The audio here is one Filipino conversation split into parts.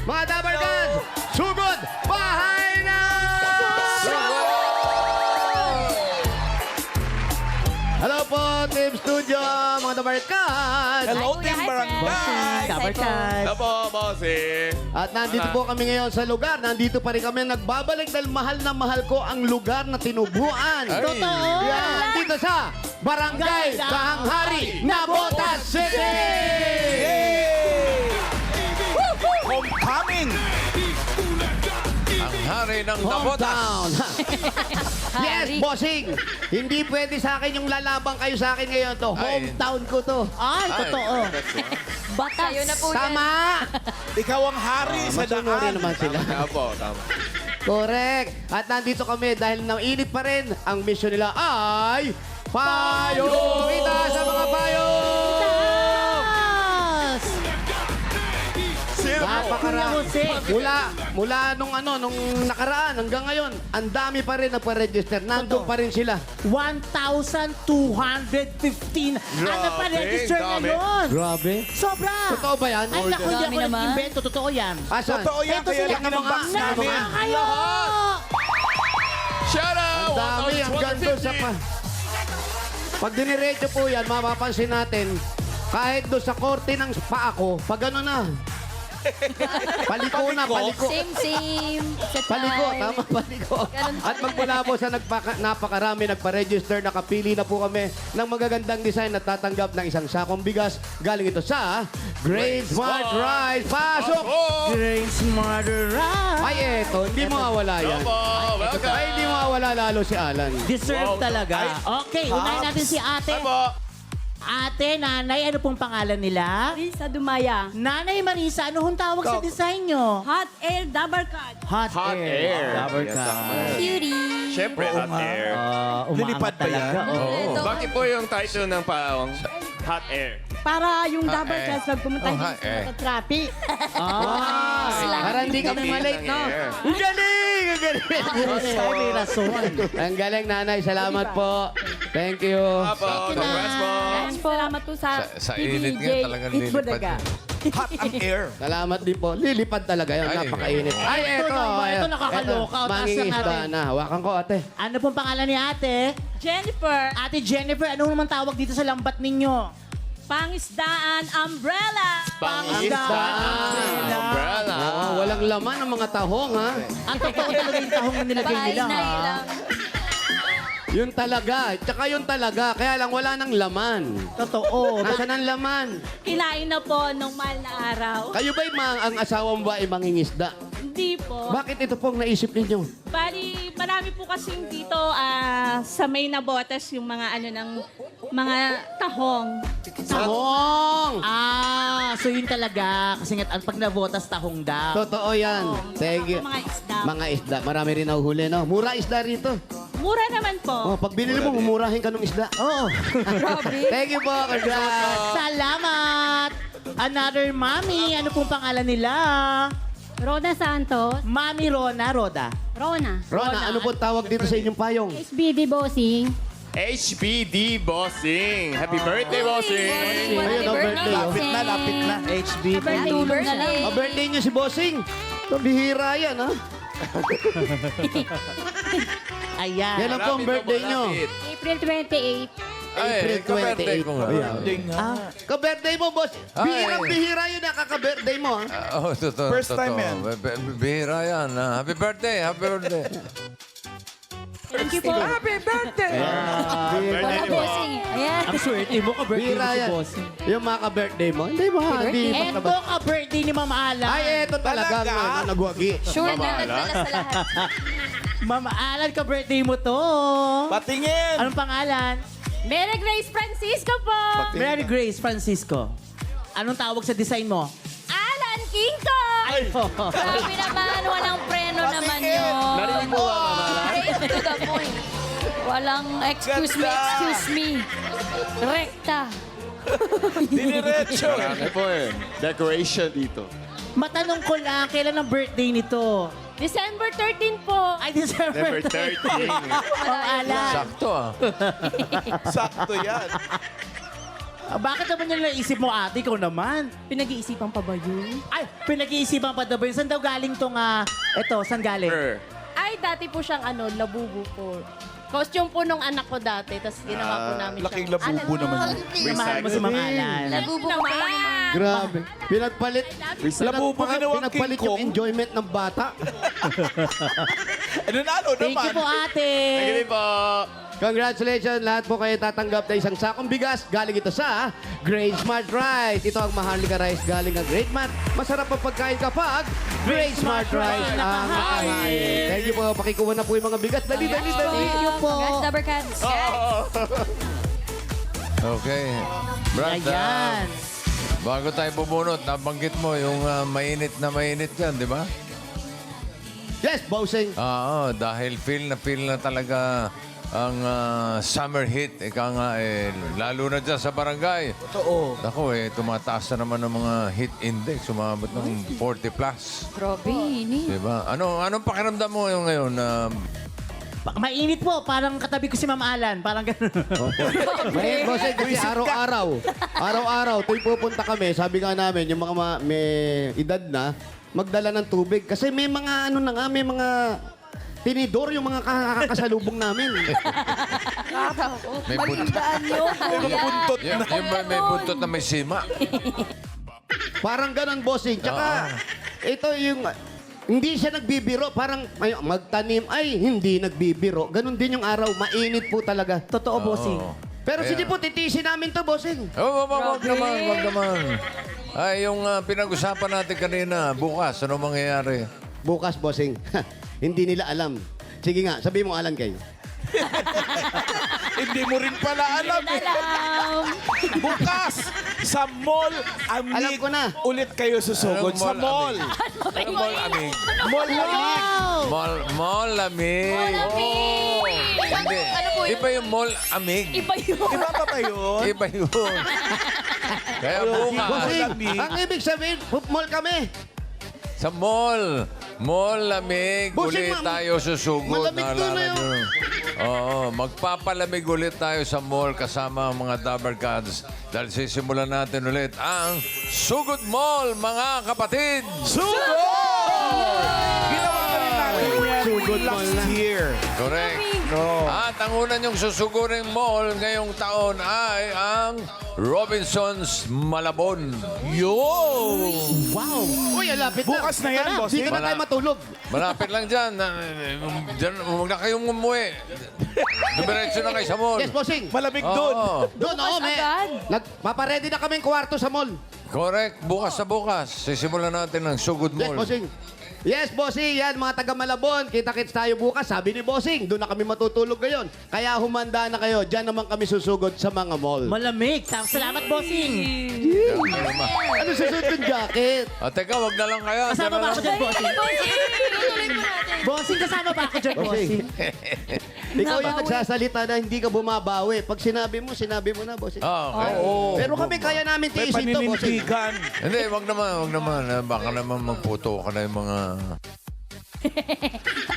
Mga Dabarkad, sugod, bahay na! Hello po, Team Studio, mga Dabarkad. Hello, Hi, Team Kuya. Hi, Barangay. friends. Dabarkad. Hello po, bossy. At nandito po kami ngayon sa lugar. Nandito pa rin kami nagbabalik dahil mahal na mahal ko ang lugar na tinubuan. Ay. Totoo. Yan, dito sa Barangay Kahanghari, Navotas City! Homecoming. Ang hari ng Nabotas. Hometown. Yes, bossing. Hindi pwede sa akin yung lalabang kayo sa akin ngayon to. Ay. Hometown ko to. Ay, totoo. Batas. Sa'yo na po yan. Tama! Ikaw ang hari sa Masunurin daan. naman sila. Tama po, tama. Correct. At nandito kami dahil nainit pa rin. Ang mission nila ay payo! Kita sa mga payo! Yes! Sino po? Napakarami. Jose. Mula nung nakaraan hanggang ngayon, ang dami pa rin nagpa-register. Nandun Totoo. pa rin sila. 1,215 ang Grabe, naparegister dami. ngayon. Grabe. Sobra. Totoo ba yan? Ay, naku, hindi Dami ako naman. nag-invento. Totoo yan. Asan? Totoo yan, Ito kaya sila laki ng mga- box namin. Naman kayo! Shout Ang out! dami, hanggang doon sa pa. Pag diniretso po yan, mapapansin natin, kahit doon sa korte ng paa ko, pag ano na, paliko na, paliko. Same. Sa Paliko, time. tama, paliko. Ganun At magmula po sa napakarami, nagpa-register, nakapili na po kami ng magagandang design na tatanggap ng isang sakong bigas. Galing ito sa Great Smart Rice. Pasok! Great Smarter Right. Ay, eto, hindi mawawala yan. Opo, welcome. Ay, hindi mawawala lalo si Alan. Deserve Wow. talaga. Ay, Okay, unahin natin si ate. Opo. Ate, nanay, ano pong pangalan nila? Risa Dumaya. Nanay Marisa, ano hong tawag sa Ikaw. design nyo? Hot Air Dabarkad. Hot, Hot air. Dabarkad. Cutie. Siyempre, hot air. Lilipad ba yan? Oo. Bakit po yung title ng paawang hot air? Para yung Hot Dabarkad Air. pag pumunta Oh, hindi hot air. sa traffic. Para hindi kami malate, no? Ang galing! Ang galing! May rason. Ang galing, nanay. Salamat po. Thank you. Opo, Thank you, congrats po. Thanks po. Salamat po sa Sa init nga talagang Eat lilipad Bodaga. Hot ang air. Salamat din po. Lilipad talaga yun. Ay, Napakainit. Ay, Ito eto. naman, ito nakakaloka. Taas lang Mangingisda natin. na. Hawakan ko, ate. Ano pong pangalan ni ate? Jennifer. Ate Jennifer, ano naman tawag dito sa lambat ninyo? Pangisdaan Umbrella. Umbrella. Oo, walang laman ang mga tahong, ha? Ang totoo talaga yung tahong na nilagay nila, Painay ha? lang. Yun talaga. Tsaka yun talaga. Kaya lang wala nang laman. Totoo. Nasaan ang laman? Kinain na po nung mahal na araw. Kayo ba'y ang asawa mo ba ay mangingisda? Hindi po. Bakit ito pong naisip ninyo? Bali, marami po kasing dito sa may nabotas yung mga ano ng mga tahong. Tahong! So yun talaga. Kasi nga, pag nabotas, tahong daw. Totoo yan. Thank you. Mga isda. Mga isda. Marami rin nahuhuli, no? Mura isda rito. Mura naman po. Oh, pag binili mo, mumurahin ka ng isda. Oo. Thank you po. Congrats. Salamat! Another mommy. Ano pong pangalan nila? Roda Santos. Mami Rona, Roda. Rona. Rona, ano po tawag dito sa inyong payong? SBD Bossing. HBD Bossing. Happy birthday, Bossing. Ayun, Happy oh, birthday, oh. Lapit na, lapit na. HBD. Tulog na lang. Birthday niyo si Bossing. So, bihira yan, ha? Ayan. Yan ang po ang birthday niyo. April 28. April 28. ko nga. Ka-birthday mo, boss. Bihirang-bihira yun nakaka-birthday mo, ha? Oo, totoo. First time totoo. yan. Bihira yan. Happy birthday, happy birthday. Thank you po. Happy birthday! Wala bossing. Ayan. Ang swerte mo, ka-birthday mo Bihira si yan. Bossing. Yung mga ka-birthday mo. Hindi ba? Hindi Eto ba? ka-birthday ni Ma'am Alan. Ay, eto talagang Talaga? nagwagi. Sure na nagdala sa lahat. Ma'am Alan, ka-birthday mo to. Patingin. Anong pangalan? Mary Grace Francisco po. Mary Grace Francisco. Anong tawag sa design mo? Alan Kinko. Ay, Grabe naman. Walang preno naman yun. Narinig mo ba, Mama? Straight to the point. Walang excuse me. Rekta. Diniretso. Marami po eh. Decoration dito. Matanong ko lang, kailan ang birthday nito? December 13 po. Ay, December Number 13. Ma'am Alan. Sakto ah. Sakto yan. Bakit naman yung naisip mo, ate? Ikaw naman. Pinag-iisipan pa ba yun? Ay, pinag-iisipan pa daw ba yun? Saan daw galing tong, eto, saan galing? Ay, dati po siyang labubo po. Costume po nung anak ko dati, tapos ginawa po namin Laking labubo naman yun. Mahal mo si Ma'am Alan. Nabubo ko pa lang yung mga... Grabe. Pinagpalit. Labubo ginawang Pinagpalit King yung Kong. enjoyment ng bata. Nanalo Thank you naman. po, ate. Congratulations, lahat po kayo tatanggap na isang sakong bigas. Galing ito sa Great Smart Rice. Ito ang Maharlika Rice galing ng Great Mart. Masarap ang pagkain kapag Great Smart Rice ang nakahain. Thank you po. Pakikuha na po yung mga bigas. Dali, dali, dali. Thank you po. Congrats, Dabber Cats. Okay. Brad, Ayan. bago tayo bumunot, nabanggit mo yung mainit na mainit yan, di ba? Yes, bossing. Oo, dahil feel na talaga ang summer heat. Ika nga, lalo na dyan sa barangay. Totoo. Ako, tumataas na naman ng mga heat index. Sumabot ng 40 plus. Grabe, ini. Di ba? Anong pakiramdam mo yung ngayon? Mainit po, parang katabi ko si Ma'am Alan. Parang gano'n. May bossing kasi araw-araw, tuwing pupunta kami, sabi nga namin, yung mga may edad na, magdala ng tubig. Kasi may mga may mga tinidor yung mga kakasalubong namin. May buntot. Magandaan nyo, kuya. Buntot Yung may buntot na may sima. Parang ganon, bossing. Tsaka, ito yung... Hindi siya nagbibiro. Parang magtanim ay hindi nagbibiro. Ganon din yung araw. Mainit po talaga. Totoo, bossing. Pero Kaya- sige po, titisin namin to, bossing. Wag naman. Ay, yung pinag-usapan natin kanina, bukas, ano mangyayari? Bukas, bossing. Hindi nila alam. Sige nga, sabi mo, Alan kayo. Hindi mo rin pala alam. Alam. Bukas, sa mall, Amig, Alam ko na. ulit kayo susugod. Anong Sa mall, mall. Amig? Mall, Amig. Mall, Amig. Mall lamig. Hindi. Ano po yun? Iba yung mall amig. Iba yun. Iba pa ba yun? Iba yun. Kaya bukas, Bossing, lamig. ang ibig sabihin, mall kami. sa mall. Mall lamig. Bossing, Ulit tayo susugod. malamig doon na yun. nyo. Oo, magpapalamig ulit tayo sa mall kasama ang mga Dabber Cats. Dahil sisimulan natin ulit ang Sugod Mall, mga kapatid. Sugod! Ginawa ka rin natin yan Sugod last mall na. year. Correct. No. At ang una niyong susuguring mall ngayong taon ay ang Robinsons Malabon. Yo! Wow. Uy, alapit na. Bukas na yan, bossing. Hindi ka na tayo matulog. Malapit lang dyan. Diyan, huwag na kayong umuwi. Dumiretso na kayo sa mall. Yes, bossing. Malamig doon. Oo. Doon, oo, may... agad. Paparedy na kaming kwarto sa mall. Correct. Bukas sa bukas. Sisimulan natin ang Sugod Yes, Mall. bossing. Yes, bossing. Yan, mga taga Malabon. Kita-kits tayo bukas. Sabi ni bossing, doon na kami matutulog ngayon. Kaya humanda na kayo. Diyan naman kami susugod sa mga mall. Malamig. Salamat, bossing. Ano susunod yung jacket? Teka, wag na lang kayo. Kasama ba ako dyan, bossing? Tuloy po natin. Bossing, kasama ba ako dyan, bossing? Ikaw yung Nabawi. nagsasalita na hindi ka bumabawi. Pag sinabi mo na, bossing. Okay. Pero kami kaya namin May tiisin to, bossing. paninindigan. Hindi, wag naman. Baka naman magputo ka na yung mga...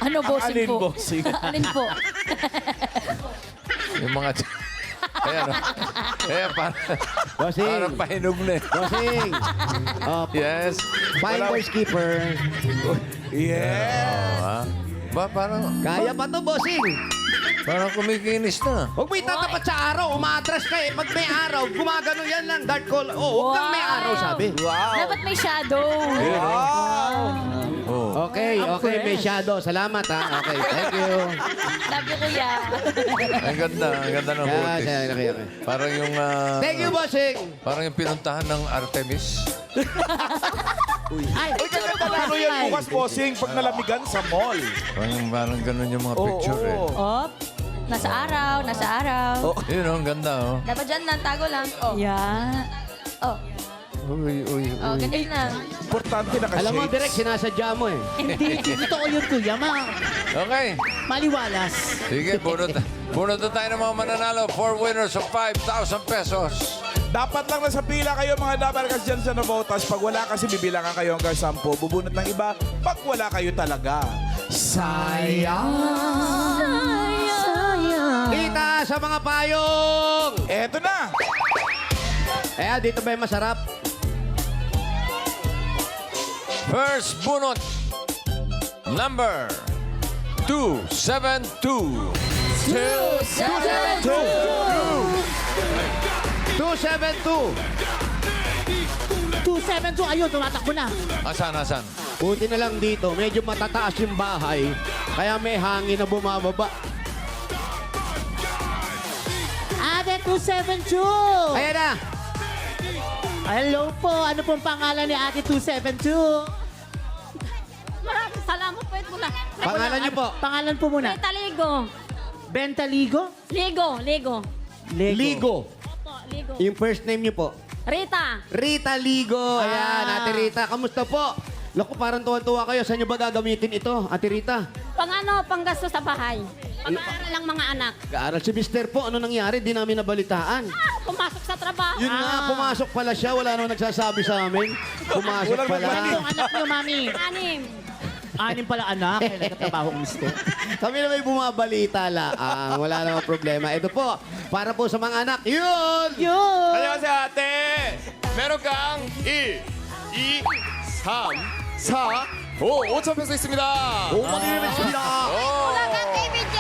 Ano, bossing Alin, po? bossing? Alin po? Yung mga... Ayan, Ayan, Bossing. parang pahinog na eh. Bossing. Yes. Finders keeper. Yeah. Ha? Ba, parang Kaya pa to, bossing. kumikinis na. Huwag mo itatapat sa araw. Umaatras ka eh. Pag may araw, gumagano yan lang. Dark call. Oh, huwag kang may araw, sabi. Dapat may shadow. Oh. Okay, may shadow. Salamat, ha. Okay, thank you. Love you, kuya. Ang ganda ng Yeah, butis. okay. Parang yung... Thank you, bossing. Parang yung pinuntahan ng Artemis. Ay, Uy, kaganda lalo yan bukas, bossing, pag nalamigan sa mall. Parang ganun yung mga picture eh. Op. Nasa araw. Yun, ang ganda oh. Dapat dyan lang, tago lang. Oh. Yeah. Oh. Uy. Oh, ganyan na. Importante na kasi. Alam mo, direct, sinasadya mo eh. hindi. Totoo yun, kuya. Okay. Maliwalas. Sige, bunot na tayo ng mga mananalo. 4 winners of 5,000 pesos. Dapat lang nasa pila kayo mga Dabber Cats dyan sa Navotas. Pag wala kasi bibilangan kayo hanggang 10. Bubunot ng iba pag wala kayo talaga. Sayang. Kita sa mga payong. Eto na. Dito ba yung masarap? First bunot. Number 272. 272. 272, ayun, tumatakbo na. Asan? Buti na lang dito, medyo matataas yung bahay. Kaya may hangin na bumababa. Ate 272. Ayan na. Hello po, ano pong pangalan ni Ate 272? Maraming salamat po. Ito muna. Pangalan niyo po? Pangalan po muna. Taligo. Bentaligo? Ligo. Ligo. Opo, Ligo. Yung first name niyo po? Rita. Rita Ligo. Ayan, Ate Rita. Kamusta po? Naku, parang tuwan-tuwa kayo. Saan niyo ba gagamitin ito, Ate Rita? Panggasto sa bahay. Pag-aaral lang mga anak. Gaaral si Mister po. Ano nangyari? Di namin nabalitaan. Pumasok sa trabaho. Yun nga, pumasok pala siya. Wala naman nagsasabi sa amin. Pumasok Walang pala. Ano yung anak niyo, mami? 6. 6 pala anak, kaya nagtatrabaho ang mister. Kami na may bumabalita laang. Wala namang problema. Ito po, para po sa mga anak. Yun! Yun! 안녕하세요 아떼 메로강 1 2 3 4 5 5천 페소 있습니다 Umagilimensya! Ulaga, KBJ!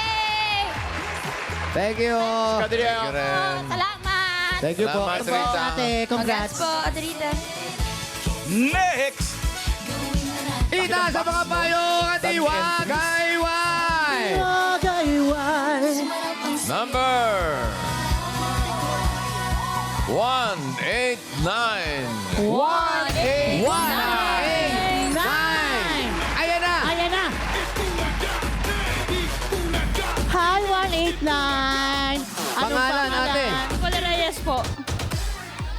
Thank you. 축하드려요 Karen. Salamat! Thank you po. Salamat, Po, Rita. ate, congrats. po, Adrita. Next! Ita sa mga payong at iwagayway! Magayway. Number 189. 189! Ayan na! Ayan na. Hi, 189. Pangalan, ate? Nicole Reyes po.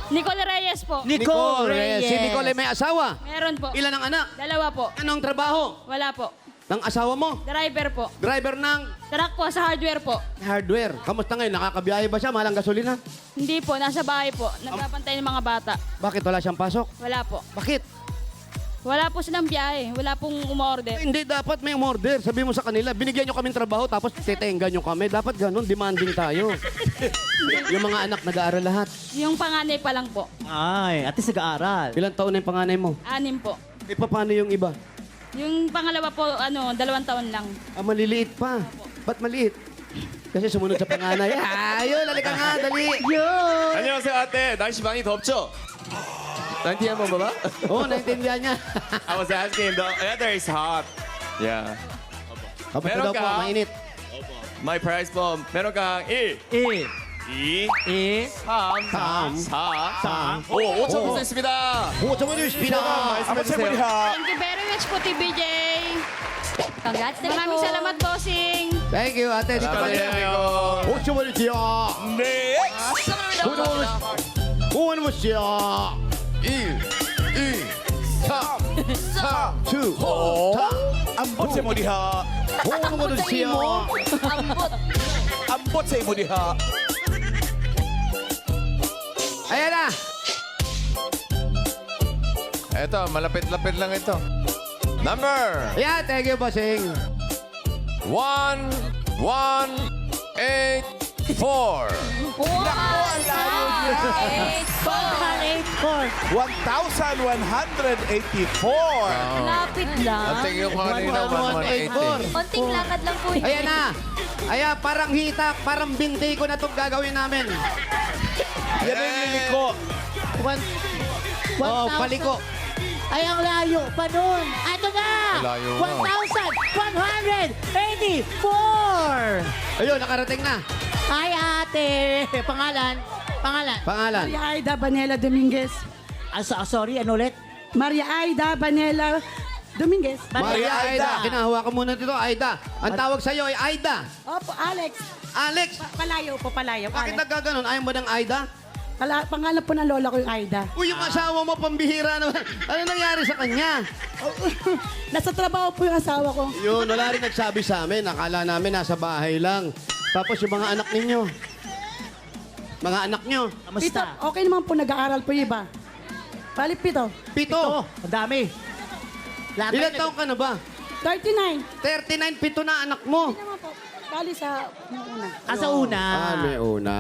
Nicole Reyes po. Nicole Reyes. Si Nicole may asawa. Meron po. Ilan ang anak? 2 po. Anong trabaho? Wala po. Ng asawa mo? Driver po. Driver ng Truck po sa hardware po. hardware. Kamusta ngayon? Nakakabiyahe ba siya? Malang gasolina? Hindi po, nasa bahay po. Nagbabantay ng mga bata. Bakit wala siyang pasok? Wala po. Bakit? Wala po silang biyahe. Wala pong umorder. Hindi, dapat may umorder. Sabi mo sa kanila, binigyan nyo kaming trabaho tapos tetenggan nyo kami. Dapat ganun, demanding tayo. Yung mga anak nag-aaral lahat. Yung panganay pa lang po. Ay, ate sa-aaral. Ilang taon na yung panganay mo? 6 po. E paano yung iba? Yung pangalawa po, 2 taon lang. Ah, maliliit pa. Ba't maliit? Kasi sumunod sa panganay. Ayun, halika nga, dali. Yun! 안녕하세요 아떼 날씨 많이 덥죠? 나인티 한번 봐봐 Oo, naintindihan niya. I was asking the weather is hot yeah Kapag daw po, Meron ka? mainit. my price from 메로강 1 Eh, 2 3 4 5 5천 페소 있습니다 Oo, sa mga spina. Ako sa Buliha. Thank you very much po, TBJ. Congrats na Maraming salamat, bossing. Thank you, ate. Dito ka niya. 축하드려요 Oo, sumali siya. Next! Kuhan mo siya. 1, 2, 3. 2. Ambot sa Buliha. Kuhan mo siya. Ambot. Ambot sa Buliha. Ayan na. Ito, malapit-lapit lang ito. Number Ayan, thank you, bossing. 1184. 184. 1,184. Lapit Ang lang. tingin ko kanina, 1184. Konting lakad lang po. Ayan na. Ayan, parang hitak, parang binti ko na itong gagawin namin. Yan ang liliko. Oh, paliko. Ay, ang layo pa nun. Ito na! Layo na. 1,184! Ayun, nakarating na. Ay, ate! Pangalan? Pangalan? Pangalan. Maria Aida Banela Dominguez. Sorry, ano ulit? Maria Aida Banela Dominguez. Maria Aida. Kinahawakan muna dito, Aida. Ang tawag sa'yo ay Aida. Opo, Alex. Alex, Palayo po, palayo. bakit Alex. nagkaganon? Ayaw mo ng Aida? Pangalan po ng lola ko yung Aida. Uy, yung asawa mo, pambihira naman. Ano nangyari sa kanya? Nasa trabaho po yung asawa ko. Yun, wala rin nagsabi sa amin. Akala namin nasa bahay lang. Tapos yung mga anak ninyo. Mga anak nyo. Pito, Kamusta? okay naman po, nag-aaral po yung iba. Bali, pito. 7. Oh, ang dami. Lahat Ilan tayo taong ka na ba? 39. 39, 7 na anak mo. Naman po. Bali sa una. Sa una. May una.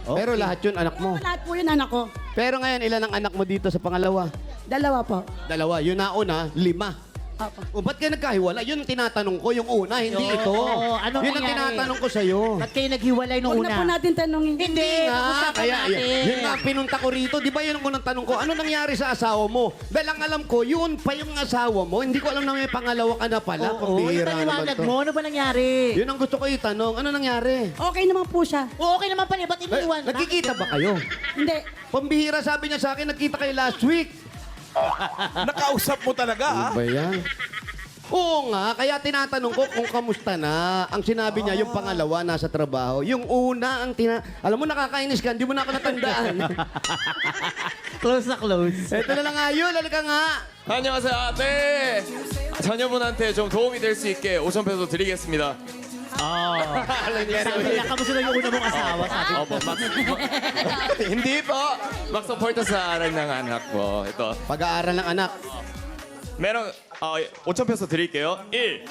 Pero lahat yun anak mo. Lahat po yun anak ko. Pero ngayon, ilan ang anak mo dito sa pangalawa? Dalawa po. Dalawa. Yun na una, 5. Opo. O, ba't kayo nagkahiwala? Yun ang tinatanong ko, yung una, hindi Oo, ito. anong Yun ang nangyari? tinatanong ko sa'yo. Ba't kayo naghiwalay nung Huwag una? na po natin tanongin. Hindi, Nga, pag-usapan kaya natin. yun nga ang pinunta ko rito. Di ba yun ang unang tanong ko? Ano nangyari sa asawa mo? Dahil ang alam ko, yun pa yung asawa mo. Hindi ko alam na may pangalawa ka na pala. Oo, Pambihira naman ipaliwanag to. mo. Ano ba nangyari? Yun ang gusto ko itanong. Ano nangyari? Okay naman po siya. Oo, okay naman pala. Ba't iniwan? Nagkikita ba kayo? Hindi. Pambihira sabi niya sa akin, nagkita kayo last week. Nakausap mo talaga, ha? Ano ba yan? Oo nga, kaya tinatanong ko kung kamusta na. Ang sinabi niya, yung pangalawa nasa trabaho. Yung una, alam mo, nakakainis ka, hindi mo na ako natandaan. Close na close. Ito na lang ayun, halika nga. 안녕하세요. 네. 자녀분한테 좀 도움이 될 수 있게 5,000페소 드리겠습니다. Oh. Sabi nila, kamusta na yung una mong asawa? Sabi ko. Opo, hindi po. Mag support sa aral ng anak ko. Ito. Pag-aaral ng anak. meron 5,000페소 드릴게요. 1,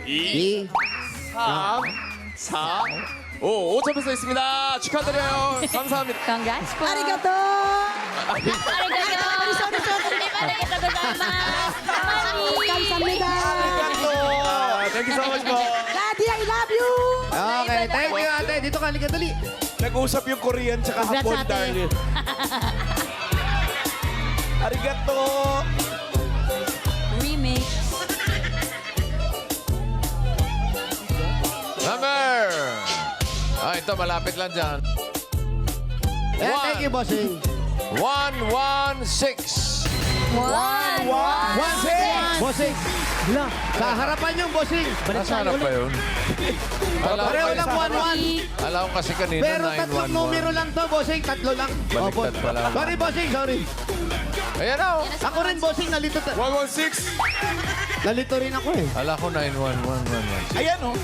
2, 3, 4, 5. 5,000페소 있습니다. 축하드려요. 감사합니다. Congrats po. Arigato! Arigato. Sorry. Arigato gozaimasu. Kamsahamnida! Thank you so much po. Daddy, I love you! Okay, thank you ate. Dito ka, halika dali. Nag-usap yung Korean tsaka Congrats, Hapon, ate. darling. Arigato! Remix. Number! Ito, malapit lang dyan. Yeah, thank you, bossing. 116. One. Bossing. Sa harapan yung bossing. Nasaan pa yun? Pareho lang 1-1. Alam ko kasi kanina Pero tatlong 911. numero lang to, bossing. Tatlo lang. Baliktad pala. Sorry, bossing. Sorry. Ayan na. Ako rin, bossing. Nalito, 116. nalito rin ako eh. Ala ko 911. Ayan, oh.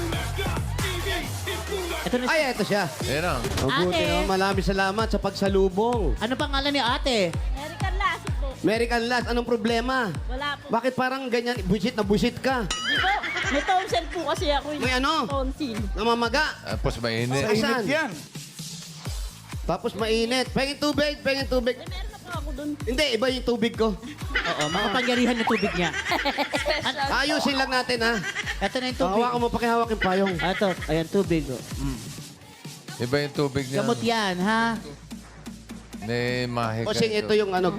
Ito na. Ay, eto siya. Ayan na. Mabuti Ate. naman. Maraming salamat sa pagsalubong. Ano pangalan ni ate? Erican Lassie po. American Last, anong problema? Wala po. Bakit parang ganyan, busit na busit ka? Di po, may tonsil po kasi ako. May ano? Tonsil. Namamaga. Tapos mainit. Sa init Saan? yan. Tapos mainit. Pengin tubig, pengin tubig. Meron na po ako dun. Hindi, iba yung tubig ko. Oo, makapangyarihan yung tubig niya. Ayusin lang natin, ha? Ito na yung tubig. Hawakan mo, pakihawak yung payong. Ito, ayan, tubig. Oh. Iba yung tubig niya. Gamot yan, ha? May mahika. Kasi ito yung ano.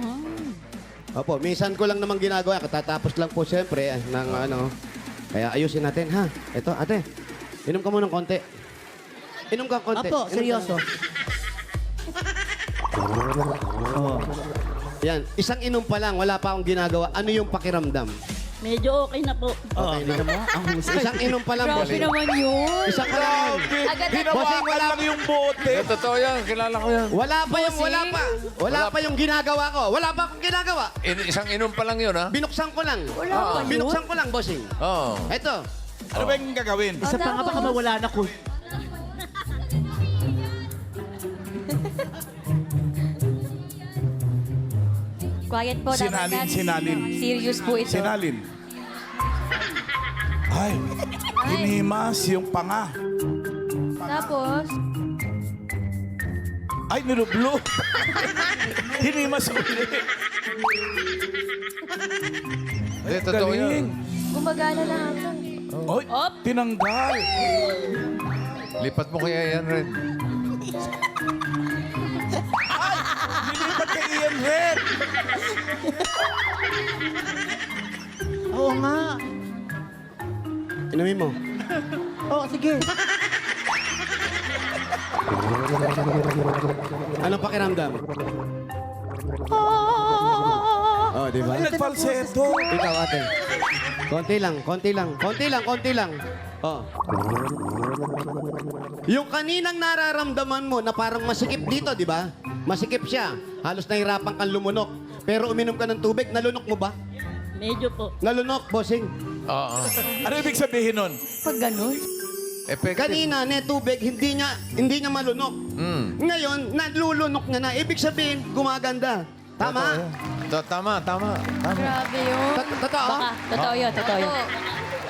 Opo, minsan ko lang naman ginagawa. Katatapos lang po siyempre ng ano. Kaya ayusin natin, ha? Ito, ate. Inom ka muna ng konti. Inom ka ng konti. Opo, Inom ka. seryoso. Yan, isang inom pa lang, wala pa akong ginagawa. Ano yung pakiramdam? Medyo okay na po. Oo, tingnan mo. Ang husay. Isang inom pa lang, Grabe bossing. naman yun. Isang pa lang. Agad na. Bossing, Hinawakan wala lang yung bote. Totoo yan. Kilala ko yan. Wala pa yung ginagawa ko. Wala pa akong ginagawa. Isang inom pa lang yun, ha? Binuksan ko lang. Wala pa yun. Binuksan ko lang, bossing. Oo. Ito. Ano ba yung gagawin? Isa pa nga baka mawala na ko. Quiet po. Sinalin, dapat. sinalin. Serious po ito. Sinalin. Ay, hinimas yung panga. Tapos, Ay, nilublo. hinimas ulit. Hindi, totoo yan. gumagana na ata. Oy, tinanggal. Lipat mo kaya yan, Red. Nilipat kay Ian Red. Oo nga. Inumin mo. Oo, sige. Anong pakiramdam? Oh, di ba? Ay, nagfalseto. Ikaw, ate. Konti lang. Oh. Yung kaninang nararamdaman mo na parang masikip dito, di ba? Masikip siya. Halos nahirapan kang lumunok. Pero uminom ka ng tubig, nalunok mo ba? Medyo po. Nalunok, bossing. Oo. Ano ibig sabihin nun? Pag ganun. Effective. Kanina, tubig, hindi niya malunok. Ngayon, nalulunok niya na. Ibig sabihin, gumaganda. Tama? Tama. Grabe yun. Totoo? Baka, totoo yun, totoo yun.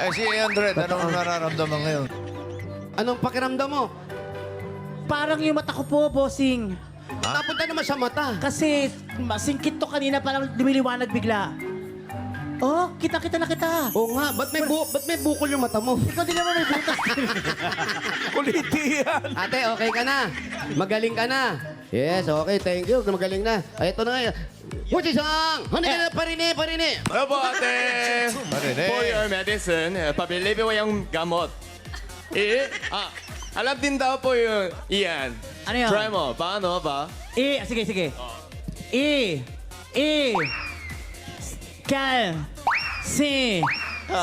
Eh, si Andred, anong nararamdaman ngayon? Anong pakiramdam mo? Parang yung mata ko po, bossing. Napunta naman sa mata. Kasi masingkit to kanina, parang lumiliwanag bigla. Oh, kita-kita na kita. Oo nga, ba't may bukol yung mata mo? Ikaw din naman may butas. Kuliti yan. Ate, okay ka na. Magaling ka na. Yes, okay, thank you. Magaling na. Ay, ito na nga. Puchisang! Ano ka na? Parine. Ano po, ate? Marinig. For your medicine, pabili mo yung gamot. Alam din daw po yung iyan. Ano yun? Try mo. Paano ba? Sige. Kal. Si.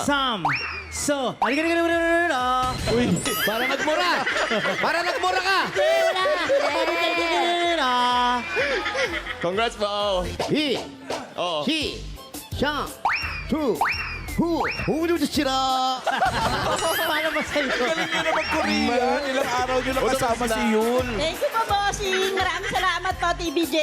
Sam. So. Halika. Uy, para nagmura. Para nagmura ka. Congrats po. Hi, Oh. si, siyang, tu, hu, sira. Paano ba sa'yo? Galing nyo na mag-Korean. Ilang araw nyo na kasama si Yul. Thank you po, bossing. Maraming salamat po, TBJ.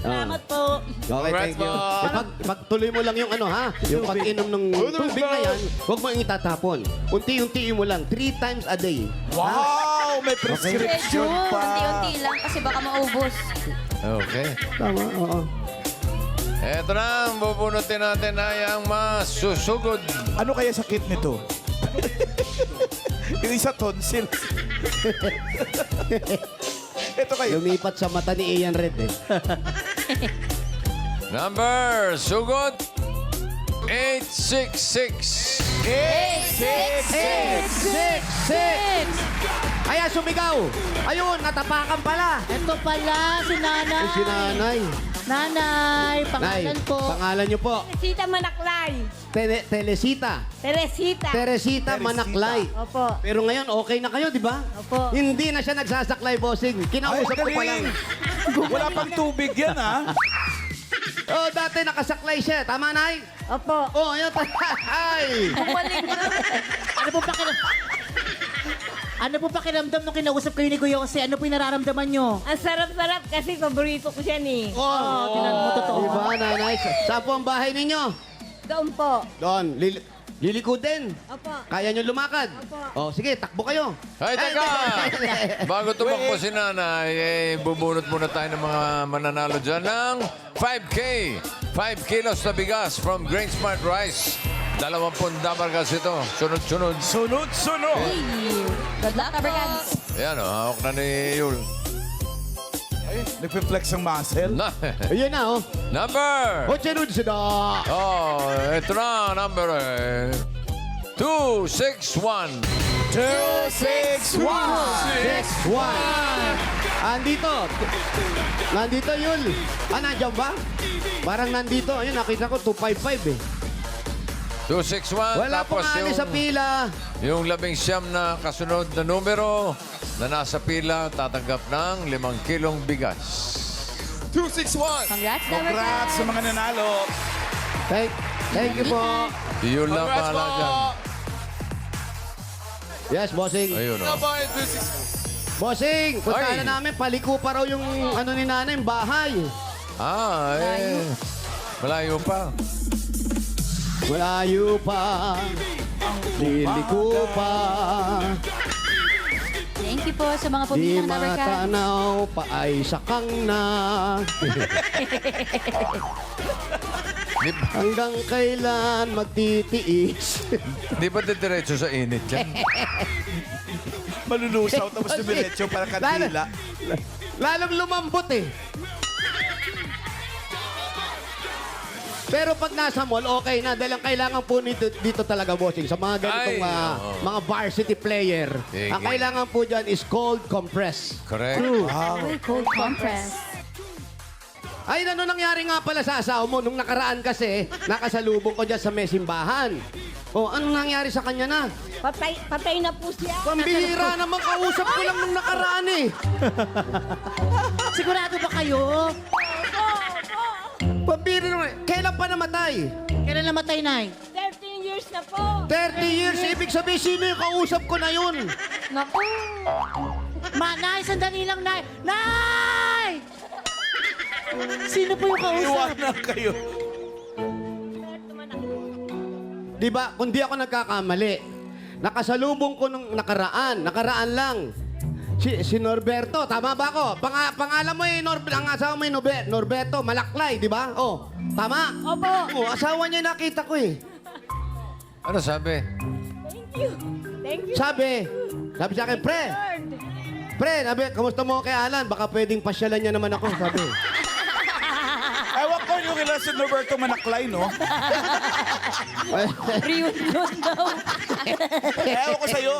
Salamat po. Okay, thank you. Congrats, Pagtuloy mo lang yung ano ha, yung pag-inom ng tubig na yan, huwag mo yung itatapon. Unti-untiin mo lang, 3 times a day. Wow! May Medyo, prescription pa. unti-unti lang kasi baka maubos. Okay. Tama, oo. Eto na, ang bubunutin natin ay ang masusugod. Ano kaya sakit nito? Yung isa tonsil. Ito kayo. Lumipat sa mata ni Ian Red eh. Number, sugod, 866. 6! Kaya sumigaw! Ayun, natapakan pala! Ito pala, si Nanay. Ay, si nanay. Nanay, Nay, pangalan po. pangalan niyo po. Teresita Manaklay. Teresita. Teresita. Teresita Manaklay. Opo. Pero ngayon, okay na kayo, di ba? Opo. Hindi na siya nagsasaklay, bossing. Kinausap ko pa lang. Wala pang tubig yan, ha? Oh, dati nakasaklay siya. Tama, Nay? Opo. Oh, ayun. Ay! Ano po pakiramdam nung kinausap kayo ni Kuya Jose? Ano po yung nararamdaman nyo? Ang sarap-sarap kasi paborito ko siya ni. Oh, Tinan mo, totoo. Diba, nanay? Saan po ang bahay ninyo? Doon po. Doon. Lilikudin. Opo. Kaya nyo lumakad? Oh, sige, takbo kayo. Ay, teka! Bago tumakbo si Nanay, bubunot muna tayo ng mga mananalo dyan ng 5K. 5 kilos na bigas from Grain Smart Rice. 20 dabargas ito. Sunod-sunod. Sunod-sunod. Good luck, Abercans. Ayan o, hawak na ni Yul. Ay, nagpe-flex ang muscle. Ayun na, oh. Number! Ochenud sida. Oh, ito na, number 261. 261. 6-1. Nandito, Yul. Nandiyan ba? Parang nandito. Ayun, nakita ko 255 eh. 261. Wala pong ani sa pila. Yung 19 na kasunod na numero na nasa pila, tatanggap ng 5 kilong bigas. 261. Congrats, Congrats Abercans. sa mga nanalo. Thank you po. Yun lang Congrats pala po. dyan. Yes, bossing. Ayun o. Number 261. Bossing, punta Ay. na namin. Paliko pa raw yung ano ni nanay, yung bahay. Malayo pa. Malayo pa. Liliko pa. Thank you po sa mga Di pumili ng Abercans. matanaw pa ay sakang na. Hanggang kailan magtitiis. Di ba diretso sa init yan? Malulusaw tapos dumiretso para kantila. Lalong lumambot eh. Pero pag nasa mall, okay na. Dahil ang kailangan po dito talaga, bossing, sa mga ganitong Ay, oo. mga varsity player, Sige. ang kailangan po dyan is cold compress. Correct. Uy, cold compress. Ay, ano nangyari nga pala sa asawa mo? Nung nakaraan kasi, nakasalubong ko dyan sa may simbahan. O, anong nangyari sa kanya na? Patay na po siya. Pambihira naman, kausap ko lang nung nakaraan eh. Sigurado ba kayo? Pambihira naman. Kailan pa namatay? Kailan namatay, Nay? 13 years na po. 30 years, ibig sabihin, sino yung kausap ko na yun? Naku. Nay, sandali lang, Nay! Nay! Sino po yung kausap? Iwanan kayo. Di ba, kung di ako nagkakamali, Nakasalubong ko nung nakaraan lang. Si Norberto, tama ba ako? Pangalan mo ang asawa mo Norberto, Malaklay, di ba? Oh, tama? Opo. Oh, asawa niya nakita ko eh. Ano sabi? Thank you. Sabi sa akin, pre, sabi, kamusta mo kay Alan? Baka pwedeng pasyalan niya naman ako, sabi. Ewan ko yung kila si Roberto Manaklay, no? Reunion daw. Ewan ko sa'yo.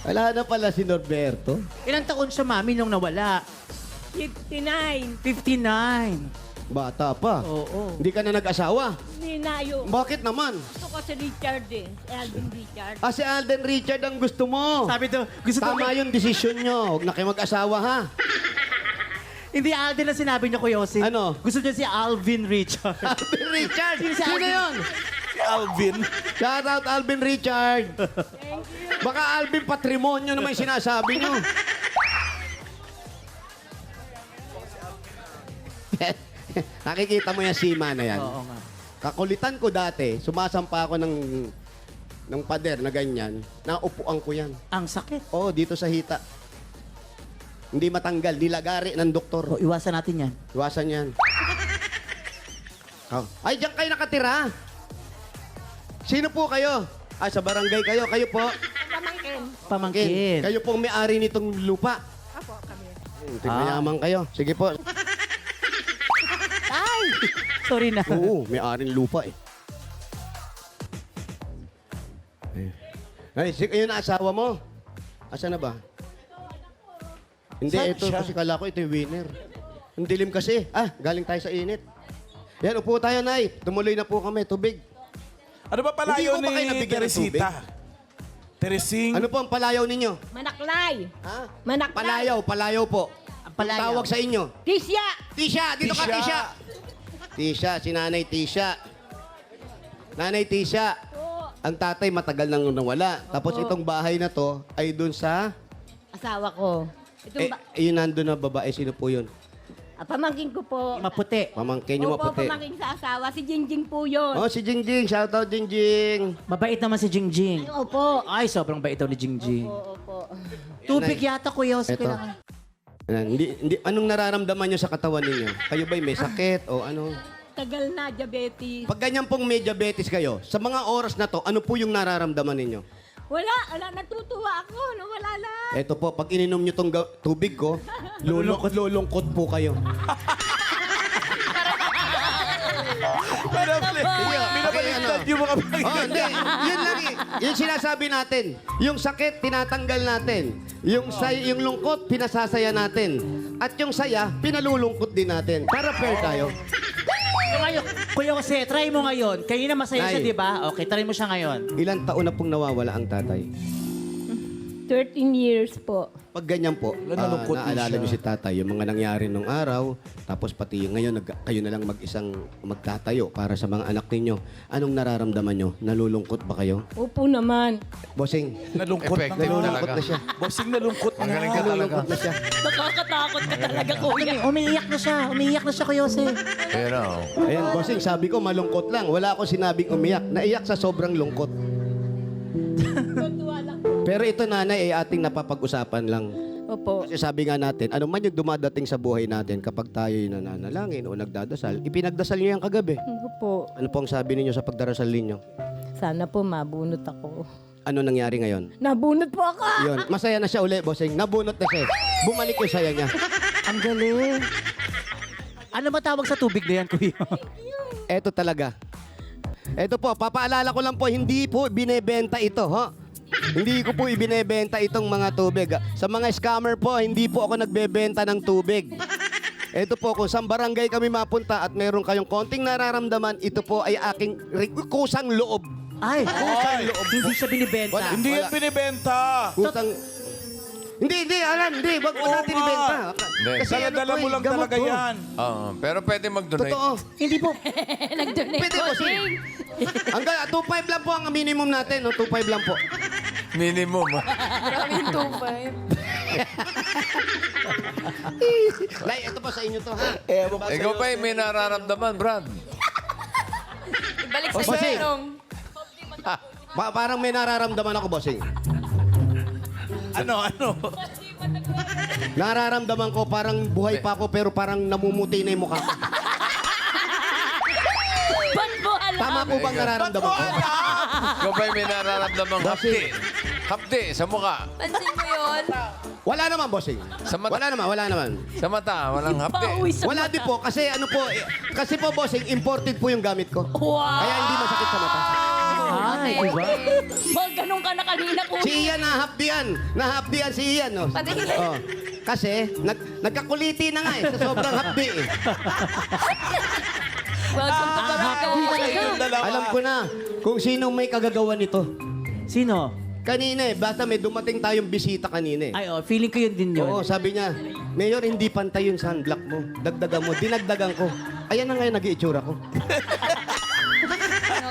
Wala na pala si Norberto. Ilang taon siya, mami, nung nawala? 59. 59. Bata pa. Oo. Hindi ka na nag-asawa. Hindi na yung... Bakit naman? Gusto ko si Richard eh. Alvin Richard. Si Alden Richard ang gusto mo. Sabi to, gusto to Tama yung desisyon nyo. Huwag na kayo mag-asawa, ha? Hindi Alden na sinabi niya, Kuya Jose. Ano? Gusto niya si Alvin Richard. Alvin Richard! Sino yun? Si Alvin. Shout out Alvin Richard. Baka Alvin Patrimonio naman yung sinasabi nyo. Nakikita mo yung sima na yan. Oo nga. Kakulitan ko dati, sumasampa ako ng pader na ganyan, naupuan ko yan. Ang sakit. Oo, dito sa hita. Hindi matanggal, nilagari ng doktor. O, iwasan natin yan. Iwasan yan. Ay, diyan kayo nakatira. Sino po kayo? Sa barangay kayo. Kayo po. Pamangkin. Kayo pong may-ari nitong lupa. Apo, kami. Mayaman kayo. Sige po. Sorry na. Oo, may-ari ng lupa eh. Ay, yun ang asawa mo. Asa na ba? Hindi, Saan ito siya? kasi kala ko ito yung winner. Ang dilim kasi. Galing tayo sa init. Yan, upo tayo, Nay. Tumuloy na po kami. Tubig. Ano ba palayo Hindi ko ba kayo ni nabigyan ng Teresita? Teresing? Ano po ang palayaw ninyo? Manaklay. Ha? Manaklay. Palayaw po. Ang palayaw. Tawag sa inyo. Tisya. Tisha, dito ka, Tisha. Tisha, si Nanay Tisha. Nanay Tisha, ang tatay matagal nang nawala. Tapos itong bahay na to ay dun sa... Asawa ko. Yun nandun na babae. Sino po yun? Pamangkin ko po. Maputi. Pamangkin nyo Opo, maputi. pamangkin sa asawa. Si Jingjing po yun. Oh, si Jingjing. Shout out, Jingjing. Mabait naman si Jingjing. Opo. Ay, sobrang bait daw ni Jingjing. Opo. Tubig yata, Kuya Jose. Eto. Kailangan. Anong nararamdaman nyo sa katawan ninyo? Kayo ba'y may sakit o ano? Tagal na, diabetes. Pag ganyan pong may diabetes kayo, sa mga oras na to, ano po yung nararamdaman ninyo? Wala, natutuwa ako. Wala lang. Eto po, pag ininom nyo tong tubig ko, lulungkot po kayo. Binabaliktad yung mga Oh, hindi. Yun lang eh. Yung sinasabi natin. Yung sakit, tinatanggal natin. Yung lungkot, pinasasaya natin. At yung saya, pinalulungkot din natin. Para fair tayo. Ngayon, Kuya Jose, try mo ngayon. Kanina masaya siya, Nay. di ba? Okay, try mo siya ngayon. Ilang taon na pong nawawala ang tatay? 13 years po. Pag ganyan po, nalungkot din naalala siya. niyo si tatay, yung mga nangyari nung araw, tapos pati yung ngayon, kayo na lang mag-isang magtatayo para sa mga anak ninyo. Anong nararamdaman nyo? Nalulungkot ba kayo? Opo naman. Bossing, Nalungkot Effective na. nalulungkot talaga. na siya. Bossing nalungkot na. Magaling ka talaga. Nalulungkot na siya. Nakakatakot ka talaga, kuya. Umiiyak na siya. Umiiyak na siya, Kuya Jose. Pero, Ayan, bossing, sabi ko malungkot lang. Wala ako sinabing umiyak. Naiyak sa sobrang lungkot. Pero ito, nanay, ay ating napapag-usapan lang. Opo. Kasi sabi nga natin, ano man yung dumadating sa buhay natin kapag tayo nananalangin o nagdadasal, ipinagdasal niyo yung kagabi. Opo. Ano po ang sabi ninyo sa pagdarasal ninyo? Sana po mabunot ako. Ano nangyari ngayon? Nabunot po ako! Yun, masaya na siya uli, bossing. Nabunot na siya. Bumalik yung saya niya. Ang galing. Ano ba tawag sa tubig na yan, Kuya? Eto talaga. Eto po, papaalala ko lang po, hindi po binebenta ito, ho? Hindi ko po ibinebenta itong mga tubig. Sa mga scammer po, hindi po ako nagbebenta ng tubig. Ito po, kung saan barangay kami mapunta at meron kayong konting nararamdaman, ito po ay aking kusang loob. Ay, hindi siya binibenta. Wala. Hindi yan binibenta. Kusang... Hindi, Alan, hindi. Wag mo Oo natin nga. ibenta. Hindi. Kasi ano Dala po mo eh, lang gamot talaga po. yan. pero pwede mag-donate. Totoo. Hindi po. Nag-donate Pwede po, po, sige. Sing. Hanggang 2.5 lang po ang minimum natin. No? 2.5 lang po. Minimum. Maraming 2.5. Lai, ito pa sa inyo to, ha? Ewan ko Ikaw pa may nararamdaman, Brad. Balik sa Bossing. tanong. Parang may nararamdaman ako, bossing. Ano? Nararamdaman ko parang buhay pa ako pero parang namumuti na yung mukha ko. Ba't mo alam? Tama po bang nararamdaman ko? Ikaw ba'y may nararamdamang hapdi? Hapdi sa mukha. Pansin mo yun? Wala naman, bossing. Sa mata. Wala naman. Sa mata, walang hapdi. Pauwi sa Wala din po kasi kasi po bossing, imported po yung gamit ko. Wow! Kaya hindi masakit sa mata. Ay, diba? Wag ganun ka na kanina ko. Si Ian nahapdian si Ian. No? Patingin. Oh. Kasi nagkakuliti na nga sa sobrang hapdi eh. Welcome to Barangay. Yung dalawa. Alam ko na kung sino may kagagawa nito. Sino? Kanina basta may dumating tayong bisita kanina eh. Ay, oh, feeling ko yun din yun. Oo, sabi niya, Mayor, hindi pantay yung sunblock mo. Dagdagan mo. Dinagdagan ko. Ayan na ngayon nag-iitsura ko.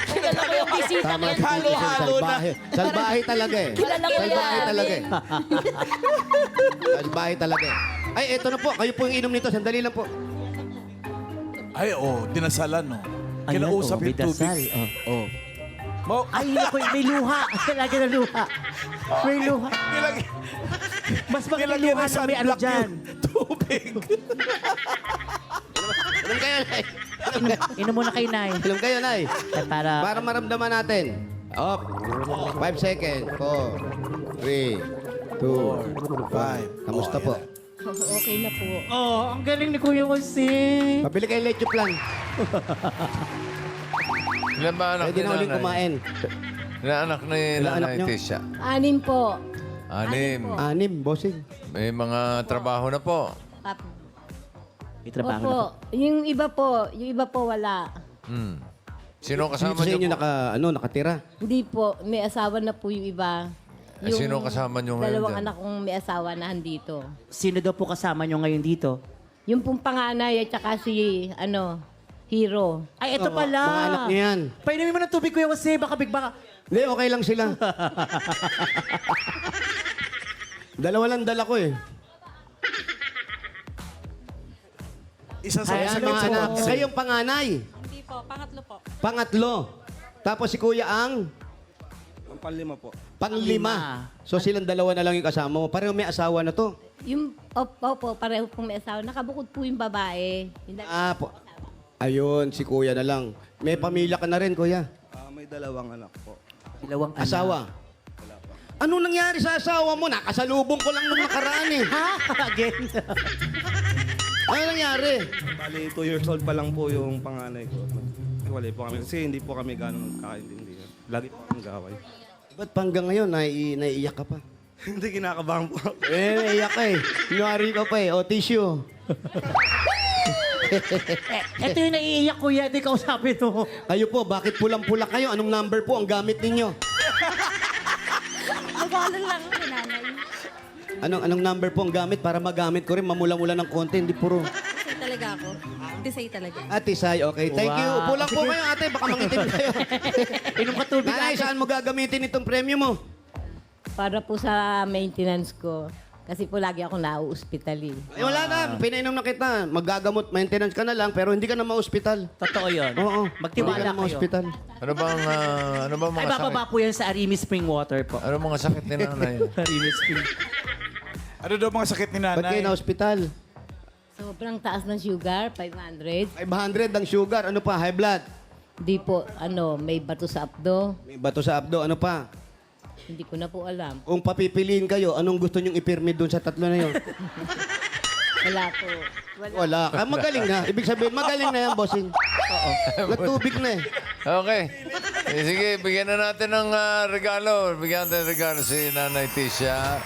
Kilala ko yung bisita Tama niyan. si Puto Sen. Salbahe. Salbahe talaga eh. Kilala ko Salbahe yan. talaga eh. Salbahe talaga eh. Ay, eto na po. Kayo po yung inom nito. Sandali lang po. Ay, dinasalan, no? Ayan, Kinausap may yung dasal. tubig. Oh. Mo, Ay, naku, may luha. Lagi na luha. May luha. Mas nilagyan luha ng na may ano sunblock dyan. yung tubig. Inom kayo, Nay. Inom muna kay Nay. Inom kayo, Nay. Para, Para maramdaman natin. Up. 5 seconds. 4, 3, 2, 5. Kamusta po? Okay na po. oh, ang galing ni Kuya Jose. Pabili kayo leche plan. Ilan ba anak Pwede ni na uling nanay? kumain. Ilan anak ni Ilan anak nanay nyo? Tisha? 6 po. 6. 6, bossing. May mga trabaho na po. May trabaho na po. Opo. Yung iba po wala. Hmm. Sino Dito kasama sa niyo inyo po? nakatira. Hindi po. May asawa na po yung iba. Sino kasama niyo ngayon dalawang dyan? anak kong may asawa na andito. Sino daw po kasama nyo ngayon dito? Yung pong panganay at saka si, Hero. Ay, ito Oo, pala. mga anak niyo yan. Painumin mo ng tubig, Kuya Jose. Baka bigba. Hindi, okay lang sila. Dalawa lang dala ko eh. Isa sa Kaya sakit mga sa anak, puso. kayong panganay. Hindi po, pangatlo po. Pangatlo. Tapos si Kuya ang Panglima po. panglima. So silang dalawa na lang yung kasama mo. Pareho may asawa na to. Yung, opo, pareho pong may asawa. Nakabukod po yung babae. Yung Po. Ayun, si Kuya na lang. May pamilya ka na rin, Kuya. May dalawang anak po. Dalawang anak. Asawa. Ano nangyari sa asawa mo? Nakasalubong ko lang nung nakaraan eh. Ha? Again. Ano nangyari? Bali, 2 years old pa lang po yung panganay ko. Wala po kami kasi hindi po kami ganun kakaintindihan. Lagi po kami gaway. Ba't pa hanggang ngayon, naiiyak ka pa? Hindi kinakabahan po. Naiiyak ka eh. Kunwari ka pa eh. O, tissue. Ito yung naiiyak, Kuya. Di kausapin mo. Kayo po, bakit pulang-pula kayo? Anong number po ang gamit ninyo? Nag-aaral lang ako kay nanay. Anong number po ang gamit para magamit ko rin? Mamula-mula ng konti, hindi puro. Tisay talaga ako. Tisay talaga. Ate Sai, okay. Thank you. Wow. Upo lang po kayo, ate. Baka mangitim kayo. Inom ka tubig. Nanay, ate. saan mo gagamitin itong premyo mo? para po sa maintenance ko. Kasi po lagi ako na-hospital eh. Eh, wala na. Pinainom na kita. Magagamot, maintenance ka na lang, pero hindi ka na ma-hospital. Totoo yun. Oo. Magtiwala Hindi ka na kayo. ma-hospital. Ano bang Ay, mga bababa sakit? po yan sa Arimi Spring Water po. Ano mga sakit ni nanay? Arimi Spring. Ano daw mga sakit ni Ba't kayo nanay? na-hospital? Sobrang taas ng sugar, 500. 500 ang sugar. Ano pa? High blood. Di po, may bato sa abdo. May bato sa abdo. Ano pa? Hindi ko na po alam. Kung papipiliin kayo, anong gusto nyong ipirmi doon sa tatlo na yun? Wala po. Wala. Ah, magaling na. Ibig sabihin, magaling na yan, bossing. Oo. Nagtubig na eh. Okay. Sige, bigyan na natin ng regalo. Bigyan natin ng regalo si Nanay Tisha.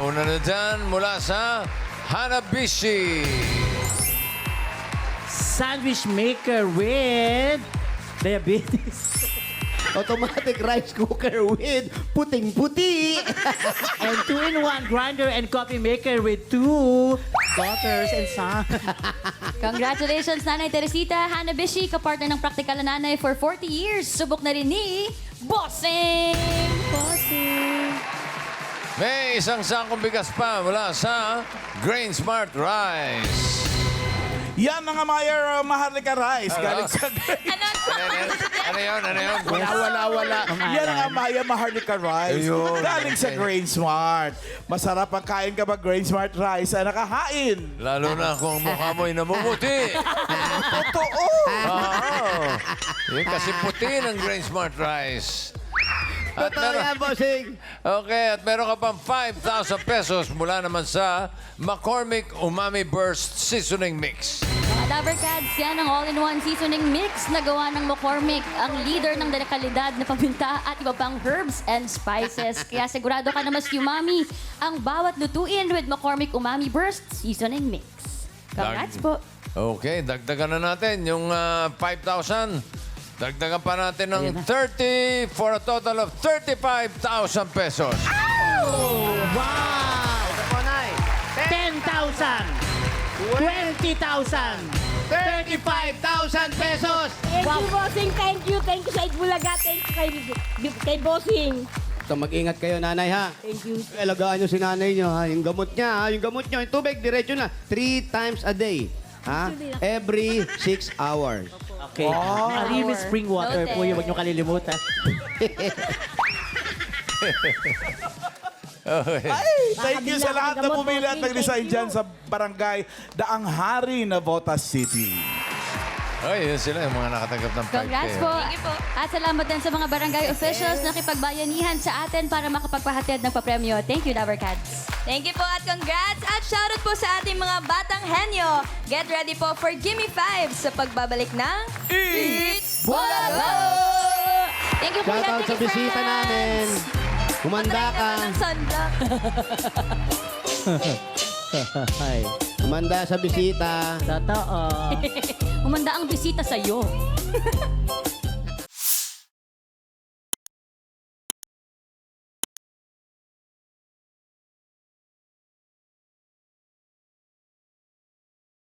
Una na dyan, mula sa Hanabishi. Sandwich maker with diabetes. Automatic rice cooker with puting-puti. And 2-in-1 grinder and coffee maker with 2 daughters and son. Congratulations, Nanay Teresita Hanabishi, kapartner ng Praktikal na Nanay for 40 years. Subok na rin ni Bossing! Bossing! May isang sakong bigas pa mula sa Grain Smart Rice. Yan mga Mayer Maharlika Rice. Galing sa Ano? yun? Ano yun? Wala. Yan ang Amaya Maharlika Rice. Ayun. Galing sa Grain Smart. Masarap ang kain ka ba Grain Smart Rice na nakahain. Lalo na kung ang mukha mo'y namumuti. Totoo. Yung kasi puti ng Grain Smart Rice. At Totoo yan, bossing. Okay, at meron ka pang 5,000 pesos mula naman sa McCormick Umami Burst Seasoning Mix. Mga Dabber Cats, yan ang all-in-one seasoning mix na gawa ng McCormick, ang leader ng dekalidad na paminta at iba pang herbs and spices. Kaya sigurado ka na mas umami ang bawat lutuin with McCormick Umami Burst Seasoning Mix. Congrats po. Okay, dagdagan na natin yung 5,000. Dagdagan pa natin ng 30 for a total of 35,000 pesos. Wow! 10,000! 20,000! 35,000 pesos. Thank you, bossing. Thank you. Thank you sa Itbulaga. Thank you kay bossing. So mag-ingat kayo, nanay, ha? Thank you. Alagaan nyo si nanay nyo, ha? Yung gamot niya, ha? Yung gamot nyo, yung tubig, diretso na. 3 times a day. Ha? Every 6 hours. Okay. Arimi spring water po yung huwag nyo kalilimutan. Thank you sa lahat na pumili at nag-resign dyan sa barangay Daang Hari na Botas City. Ay, yun sila yung mga nakatanggap ng 5K. Congrats po. At salamat din sa mga barangay officials na nakipagbayanihan sa atin para makapagpahatid ng papremyo. Thank you, Dabber Cats. Thank you po at congrats at shoutout po sa ating mga batang henyo. Get ready po for Gimme 5 sa pagbabalik ng Eat Bulaga! Thank you po, Shoutout sa bisita namin. Humanda ka. Ng sunblock. Ay, humanda sa bisita. Totoo. Umanda ang bisita sa'yo.